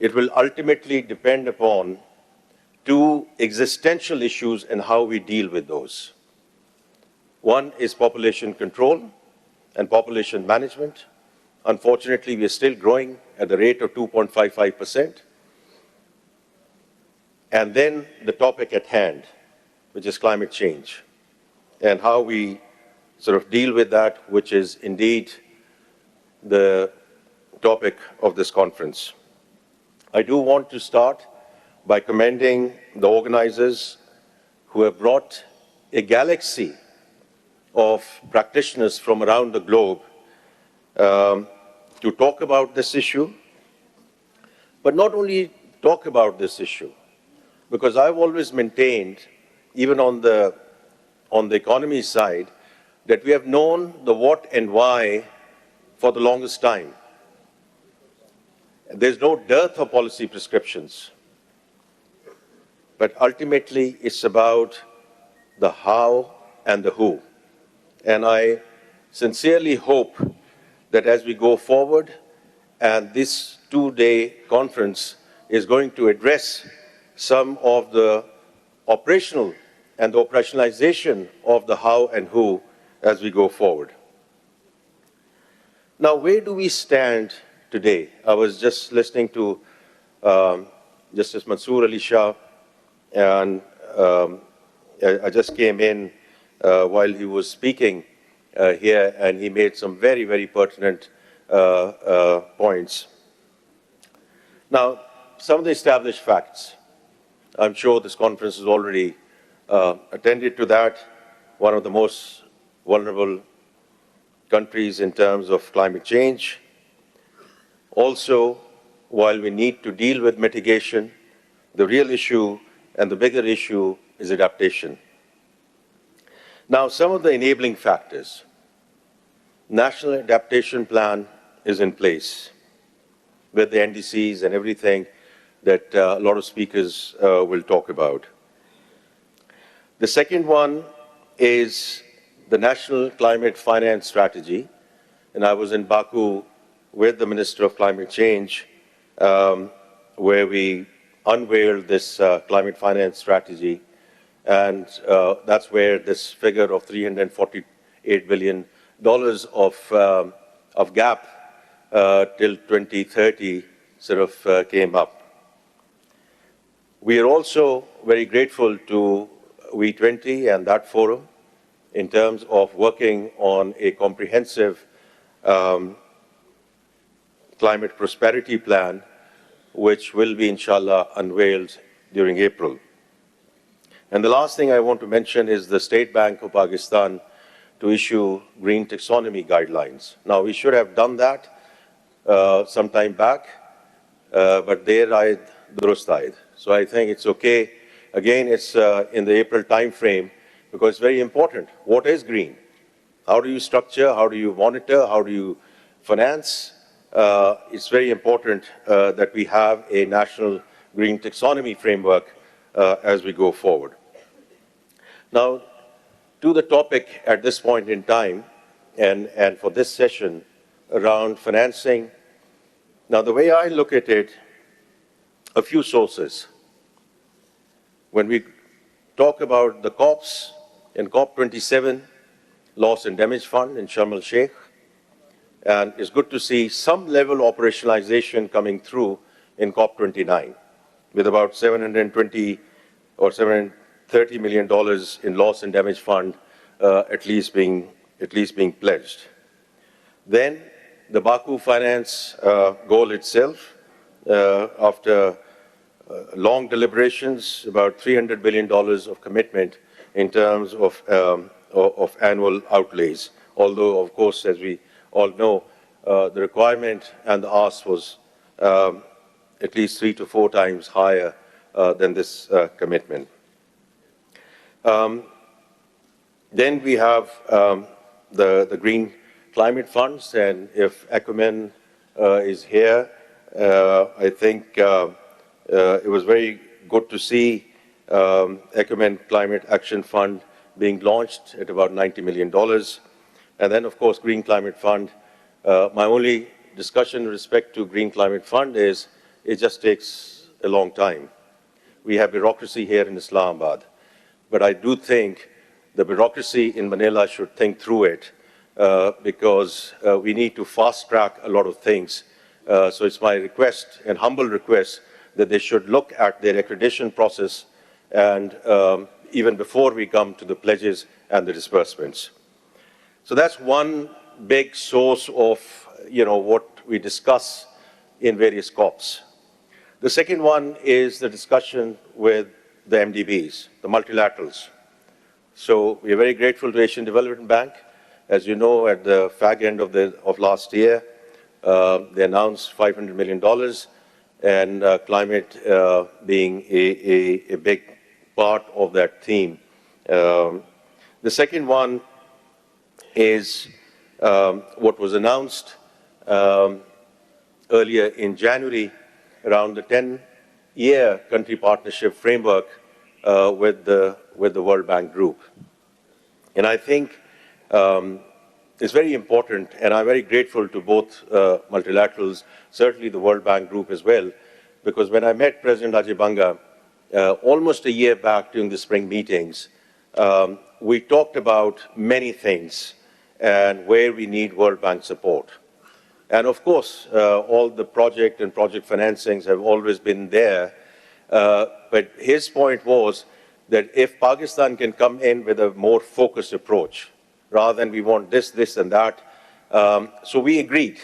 it will ultimately depend upon two existential issues and how we deal with those. One is population control and population management. Unfortunately, we are still growing at the rate of 2.55%. And then the topic at hand, which is climate change, and how we sort of deal with that, which is indeed the topic of this conference. I do want to start by commending the organizers who have brought a galaxy of practitioners from around the globe to talk about this issue, but not only talk about this issue, because I've always maintained, even on the economy side, that we have known the what and why for the longest time. There's no dearth of policy prescriptions, but ultimately it's about the how and the who. And I sincerely hope that as we go forward, and this two-day conference is going to address some of the operational and the operationalization of the how and who as we go forward. Now, where do we stand today? I was just listening to Justice Mansoor Ali Shah, and I just came in while he was speaking here, and he made some very, very pertinent points. Now, some of the established facts. I'm sure this conference has already attended to that. One of the most vulnerable countries in terms of climate change. Also, while we need to deal with mitigation, the real issue and the bigger issue is adaptation. Now, some of the enabling factors. National Adaptation Plan is in place with the NDCs and everything that a lot of speakers will talk about. The second one is the National Climate Finance Strategy. And I was in Baku with the Minister of Climate Change, where we unveiled this climate finance strategy. And that's where this figure of $348 billion of gap till 2030 sort of came up. We are also very grateful to V20 and that forum in terms of working on a comprehensive climate prosperity plan, which will be, inshallah, unveiled during April. And the last thing I want to mention is the State Bank of Pakistan to issue green taxonomy guidelines. Now, we should have done that some time back, but there I durust aayed. So I think it's okay. Again, it's in the April timeframe because it's very important. What is green? How do you structure? How do you monitor? How do you finance? It's very important that we have a national green taxonomy framework as we go forward. Now, to the topic at this point in time, and for this session around financing. Now, the way I look at it, a few sources. When we talk about the COPs in COP27, Loss and Damage Fund in Sharm el-Sheikh, and it's good to see some level of operationalization coming through in COP29, with about 720 or $730 million in loss and damage fund at least being pledged. Then the Baku finance goal itself, after long deliberations, about $300 billion of commitment in terms of annual outlays. Although, of course, as we all know, the requirement and the ask was at least 3 to 4 times higher than this commitment. Then we have the Green Climate Funds, and if Acumen is here, I think it was very good to see Acumen Climate Action Fund being launched at about $90 million. And then, of course, Green Climate Fund. My only discussion with respect to Green Climate Fund is it just takes a long time. We have bureaucracy here in Islamabad, but I do think the bureaucracy in Manila should think through it because we need to fast track a lot of things. So it's my request and humble request that they should look at their accreditation process and even before we come to the pledges and the disbursements. So that's one big source of what we discuss in various COPs. The second one is the discussion with the MDBs, the multilaterals. So we are very grateful to Asian Development Bank. As you know, at the fag end of last year, they announced $500 million, and climate being a big part of that theme. The second one is what was announced earlier in January around the 10-year country partnership framework with the World Bank Group. And I think it's very important, and I'm very grateful to both multilaterals, certainly the World Bank Group as well, because when I met President Ajay Banga almost a year back during the spring meetings, we talked about many things and where we need World Bank support. And of course, all the project and project financings have always been there. But his point was that if Pakistan can come in with a more focused approach, rather than we want this, this, and that. So we agreed.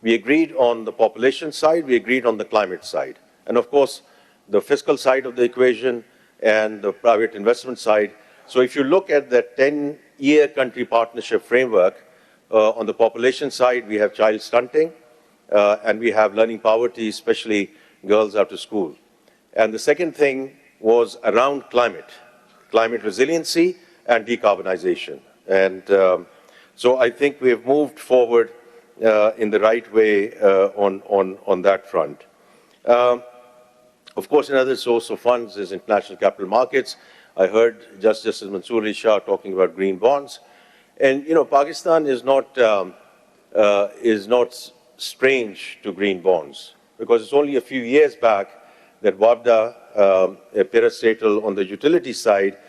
We agreed on the population side, we agreed on the climate side. And of course, the fiscal side of the equation and the private investment side. So if you look at the 10-year country partnership framework, on the population side, we have child stunting, and we have learning poverty, especially girls after school. And the second thing was around climate resiliency and decarbonization. And so I think we have moved forward in the right way on that front. Of course, another source of funds is international capital markets. I heard Justice Mansoor Ali Shah talking about green bonds. And, Pakistan is not strange to green bonds, because it's only a few years back that WABDA, a parastatal on the utility side,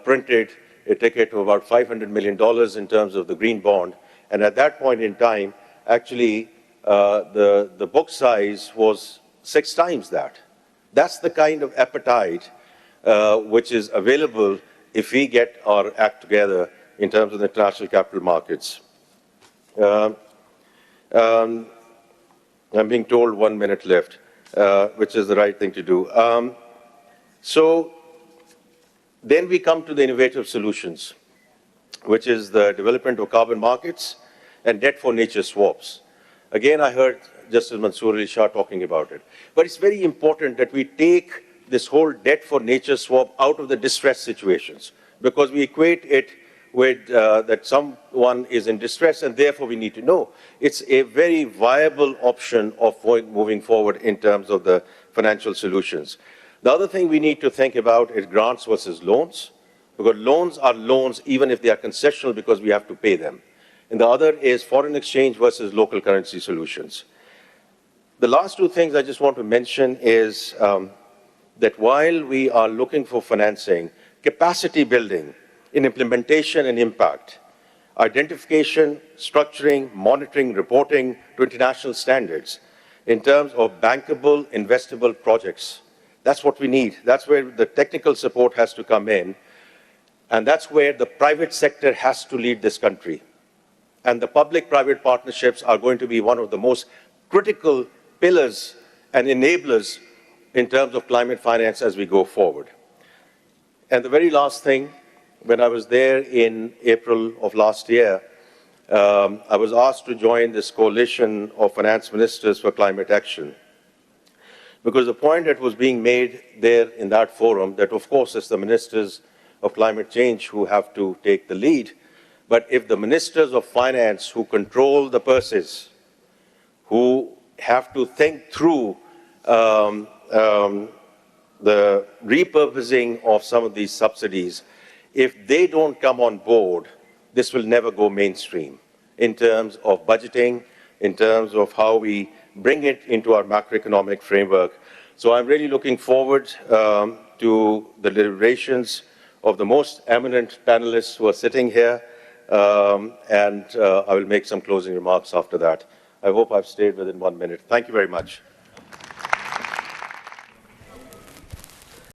printed a ticket of about $500 million in terms of the green bond. And at that point in time, actually, the book size was 6 times that. That's the kind of appetite which is available if we get our act together in terms of the international capital markets. I'm being told 1 minute left, which is the right thing to do. So then we come to the innovative solutions, which is the development of carbon markets and debt for nature swaps. Again, I heard Justice Mansoor Ali Shah talking about it. But it's very important that we take this whole debt for nature swap out of the distress situations, because we equate it with that someone is in distress, and therefore we need to know. It's a very viable option of moving forward in terms of the financial solutions. The other thing we need to think about is grants versus loans, because loans are loans even if they are concessional because we have to pay them. And the other is foreign exchange versus local currency solutions. The last 2 things I just want to mention is that while we are looking for financing, capacity building in implementation and impact, identification, structuring, monitoring, reporting to international standards in terms of bankable, investable projects. That's what we need. That's where the technical support has to come in. And that's where the private sector has to lead this country. And the public-private partnerships are going to be one of the most critical pillars and enablers in terms of climate finance as we go forward. And the very last thing, when I was there in April of last year, I was asked to join this coalition of finance ministers for climate action. Because the point that was being made there in that forum, that of course it's the ministers of climate change who have to take the lead, but if the ministers of finance who control the purses, who have to think through the repurposing of some of these subsidies, if they don't come on board, this will never go mainstream in terms of budgeting, in terms of how we bring it into our macroeconomic framework. So I'm really looking forward to the deliberations of the most eminent panelists who are sitting here, and I will make some closing remarks after that. I hope I've stayed within 1 minute. Thank you very much.